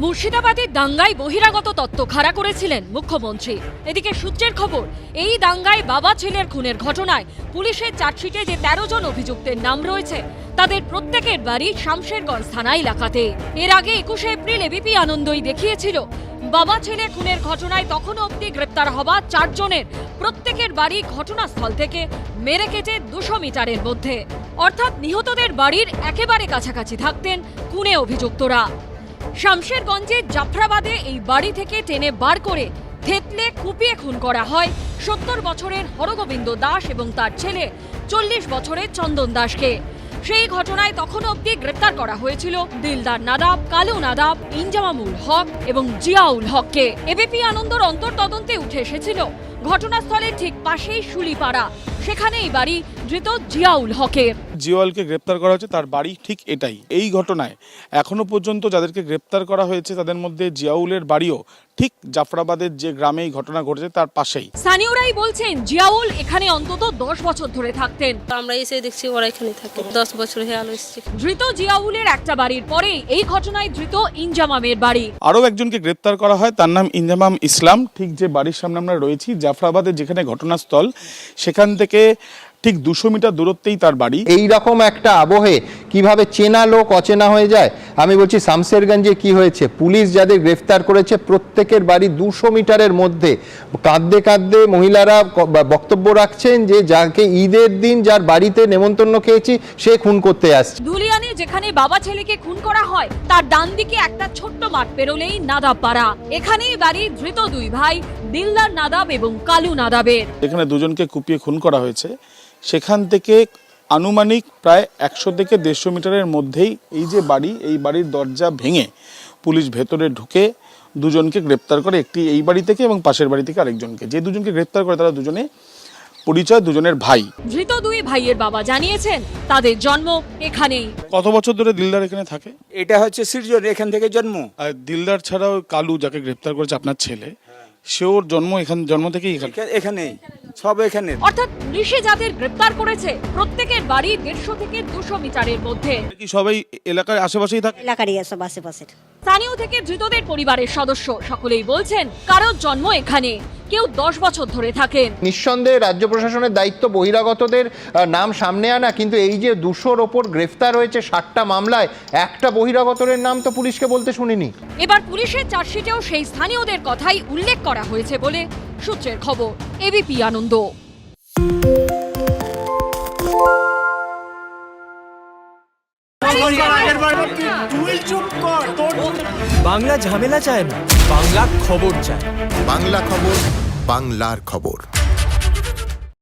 মুর্শিদাবাদের দাঙ্গায় বহিরাগত তত্ত্ব খাড়া করেছিলেন মুখ্যমন্ত্রী। এদিকে সূত্রের খবর, এই দাঙ্গায় বাবা ছেলের খুনের ঘটনায় পুলিশের চার্জশিটে যে 13 জন অভিযুক্তের নাম রয়েছে তাদের প্রত্যেকের বাড়ি শামশেরগঞ্জ থানা এলাকাতে। এর আগে 21 এপ্রিল এবিপি আনন্দই দেখিয়েছিল বাবা ছেলে খুনের ঘটনায় তখনও অবধি গ্রেপ্তার হওয়া 4 জনের প্রত্যেকের বাড়ি ঘটনাস্থল থেকে মেরে কেটে 200 মিটারের মধ্যে, অর্থাৎ নিহতদের বাড়ির একেবারে কাছাকাছি থাকতেন খুনে অভিযুক্তরা। শামশেরগঞ্জের জাফরাবাদে এই বাড়ি থেকে টেনে বার করে থেতলে কুপিয়ে খুন করা হয় 70 বছরের হরগোবিন্দ দাস এবং তার ছেলে 40 বছরের চন্দন দাসকে। সেই ঘটনায় তখন অবধি গ্রেপ্তার করা হয়েছিল দিলদার নাদাব, কালু নাদাব, ইনজামামুল হক এবং জিয়াউল হককে। এবিপি আনন্দর অন্তর্তদন্তে উঠে এসেছিল ঘটনাস্থলের ঠিক পাশেই শুলিপাড়া, সেখানেই বাড়ি ধৃত জিয়াউল হকের। জিয়াউলকে গ্রেপ্তার করা হয়েছে, তার বাড়ি ঠিক এটাই। এই ঘটনায় এখনো পর্যন্ত যাদেরকে গ্রেপ্তার করা হয়েছে তাদের মধ্যে জিয়াউলের বাড়িও ঠিক জাফরাবাদের যে গ্রামে এই ঘটনা ঘটেছে তার পাশেই। স্থানীয়রাই বলছেন জিয়াউল এখানে অন্তত 10 বছর ধরে থাকতেন। আমরা এসে দেখছি ওরা এখানে থাকে, 10 বছর হয়ে আলো এসছে। ধৃত জিয়াউলের একটা বাড়ির পরেই এই ঘটনায় ধৃত ইনজামামের বাড়ি। আরও একজনকে গ্রেপ্তার করা হয়, তার নাম ইনজামাম ইসলাম। ঠিক যে বাড়ির সামনে আমরা রয়েছি জাফরাবাদের যেখানে ঘটনাস্থল, সেখান থেকে ঠিক 200 মিটার দূরত্বেই তার বাড়ি। এই রকম একটা আবহে কিভাবে চেনা লোক অচেনা হয়ে যায়? আমি বলছি শামশেরগঞ্জে কি হয়েছে, পুলিশ যাদের গ্রেফতার করেছে প্রত্যেকের বাড়ি 200 মিটারের মধ্যে। কাঁদতে কাঁদতে মহিলারা বক্তব্য রাখছেন যে যাকে ঈদের দিন যার বাড়িতে নেমন্তন্ন খেয়েছি সে খুন করতে আসছে। দুলিয়ানে যেখানে বাবা ছেলেকে খুন করা হয় তার ডান দিকে একটা ছোট্ট মাঠ পেরোলেই নাদাব পাড়া। এখানেই বাড়ি ধৃত 2 ভাই দিলদার নাদাব এবং কালু নাদাবের। এখানে দুজনকে কুপিয়ে খুন করা হয়েছে। সেখান থেকে আনুমানিক প্রায় 100 থেকে 150 মিটারের মধ্যেই এই যে বাড়ি, এই বাড়ির দরজা ভেঙে পুলিশ ভেতরে ঢুকে দুজনকে গ্রেপ্তার করে, একটি এই বাড়ি থেকে এবং পাশের বাড়ি থেকে আরেকজনকে। যে দুজনকে গ্রেপ্তার করে তারা দুজনে পরিচয় দুজনের ভাই। ধৃত 2 ভাইয়ের বাবা জানিয়েছেন তাদের জন্ম এখানেই। কত বছর ধরে দিলদার এখানে থাকে? এটা হচ্ছে সৃজন, এখান থেকে জন্ম। আর দিলদার ছাড়াও কালু যাকে গ্রেপ্তার করেছে আপনার ছেলে, সেওর জন্ম জন্ম থেকেই এখানেই, সব এখানে। অর্থাৎ পুলিশে যাদের গ্রেপ্তার করেছে প্রত্যেকের বাড়ি 150 থেকে 200 মিটারের মধ্যে। কি সবাই এলাকার আশেপাশেই থাকে? এলাকারই সব আশেপাশের। স্থানীয় থেকে ধৃতদের পরিবারের সদস্য সকলেই বলছেন কারোর জন্ম এখানে, কেউ 10 বছর ধরে থাকেন। নিঃসন্দেহে রাজ্য প্রশাসনের দায়িত্ব বহিরাগতদের নাম সামনে আনা, কিন্তু এই যে 200-র ওপর গ্রেফতার হয়েছে 60টা মামলায়, একটা বহিরাগতের নাম তো পুলিশকে বলতে শুনিনি। এবার পুলিশের চার্জশিটেও সেই স্থানীয়দের কথাই উল্লেখ করা হয়েছে বলে সূত্রের খবর। এবিপি আনন্দ। বাংলা ঝামেলা চায় না, বাংলা খবর চায়। বাংলা খবর, বাংলার খবর।